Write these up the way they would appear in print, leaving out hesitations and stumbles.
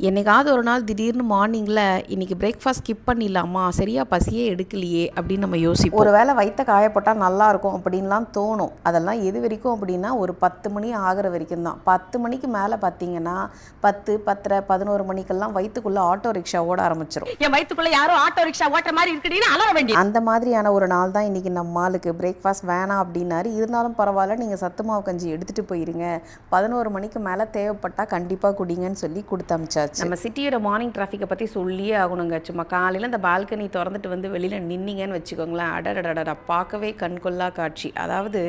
என்னைக்காவது ஒரு நாள் திடீர்னு மார்னிங்கில் இன்றைக்கி பிரேக்ஃபாஸ்ட் ஸ்கிப் பண்ணிடலாமா, சரியா பசியே எடுக்கலையே அப்படின்னு நம்ம யோசிப்போம். ஒரு வேளை வயிற்ற காயப்போட்டால் நல்லாயிருக்கும் அப்படின்லாம் தோணும். அதெல்லாம் எது வரைக்கும் அப்படின்னா ஒரு 10 மணி ஆகிற வரைக்கும் தான். 10 மணிக்கு மேலே பார்த்தீங்கன்னா 10, 10:30, 11 மணிக்கெல்லாம் வயிற்றுக்குள்ளே ஆட்டோ ரிக்ஷா ஓட ஆரம்பிச்சிடும். என் வயிற்றுக்குள்ளே யாரோ ஆட்டோ ரிக்ஷா ஓட்டுற மாதிரி இருக்குன்னு அலற வேண்டிய அந்த மாதிரியான ஒரு நாள் தான் இன்றைக்கி நம்ம ஆளுக்கு பிரேக்ஃபாஸ்ட் வேணாம் அப்படின்னாரு. இருந்தாலும் பரவாயில்ல, நீங்கள் சத்து மாவு கஞ்சி எடுத்துகிட்டு போயிருங்க, 11 மணிக்கு மேலே தேவைப்பட்டால் கண்டிப்பாக குடிங்கன்னு சொல்லி கொடுத்து அமிச்சாச்சு. நம்ம சிட்டியோட மார்னிங் டிராஃபிக்கை பற்றி சொல்லியே ஆகணுங்க. சும்மா காலையில் இந்த பால்கனி திறந்துட்டு வந்து வெளியில் நின்னீங்கன்னு வச்சுக்கோங்களேன், அடடடடா பார்க்கவே கண்கொள்ளா காட்சி. அதாவது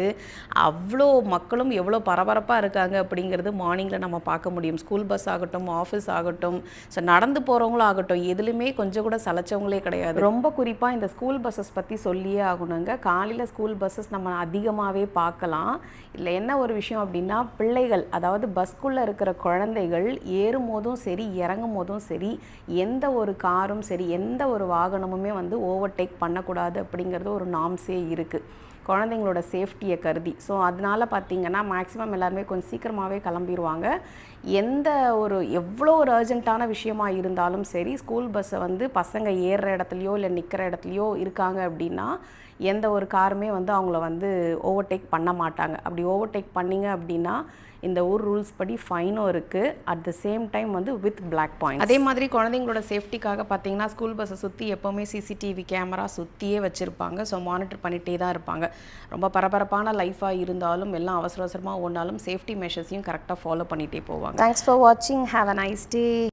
அவ்வளோ மக்களும் எவ்வளோ பரபரப்பாக இருக்காங்க அப்படிங்கிறது மார்னிங்கில் நம்ம பார்க்க முடியும். ஸ்கூல் பஸ் ஆகட்டும், ஆஃபீஸ் ஆகட்டும், ஸோ நடந்து போகிறவங்களும் ஆகட்டும், எதுலையுமே கொஞ்சம் கூட சலைச்சவங்களே கிடையாது. ரொம்ப குறிப்பாக இந்த ஸ்கூல் பஸ்ஸஸ் பற்றி சொல்லியே ஆகணுங்க. காலையில் ஸ்கூல் பஸ்ஸஸ் நம்ம அதிகமாகவே பார்க்கலாம். இல்லை என்ன ஒரு விஷயம் அப்படின்னா, பிள்ளைகள் அதாவது பஸ்குள்ளே இருக்கிற குழந்தைகள் ஏறும் போதும் சரி இறங்கும் போதும் சரி எந்த ஒரு காரும் சரி எந்த ஒரு வாகனமுமே வந்து ஓவர்டேக் பண்ணக்கூடாது அப்படிங்கிறது ஒரு நார்ம்ஸே இருக்குது, குழந்தைங்களோட சேஃப்டியை கருதி. ஸோ அதனால் பார்த்திங்கன்னா மேக்ஸிமம் எல்லாருமே கொஞ்சம் சீக்கிரமாகவே கிளம்பிடுவாங்க. எந்த ஒரு எவ்வளோ ஒரு அர்ஜென்ட்டான விஷயமா இருந்தாலும் சரி, ஸ்கூல் பஸ்ஸை வந்து பசங்க ஏறுற இடத்துலையோ இல்லை நிற்கிற இடத்துலையோ இருக்காங்க அப்படின்னா எந்த ஒரு காருமே வந்து அவங்கள வந்து ஓவர்டேக் பண்ண மாட்டாங்க. அப்படி ஓவர்டேக் பண்ணிங்க அப்படின்னா இந்த ஊர் ரூல்ஸ் படி ஃபைனும் இருக்குது. அட் த சேம் டைம் வந்து வித் பிளாக் பாயிண்ட். அதே மாதிரி குழந்தைங்களோட சேஃப்டிக்காக பார்த்தீங்கன்னா ஸ்கூல் பஸ்ஸை சுற்றி எப்போவுமே சிசிடிவி கேமரா சுற்றியே வச்சுருப்பாங்க. ஸோ மானிட்டர் பண்ணிகிட்டே தான் இருப்பாங்க. ரொம்ப பரபரப்பான லைஃபாக இருந்தாலும் எல்லாம் அவசர அவசரமாக ஓடினாலும் சேஃப்டி மெஷர்ஸையும் கரெக்டாக ஃபாலோ பண்ணிகிட்டே போவாங்க. தேங்க்ஸ் ஃபார் வாட்சிங். Have a nice day.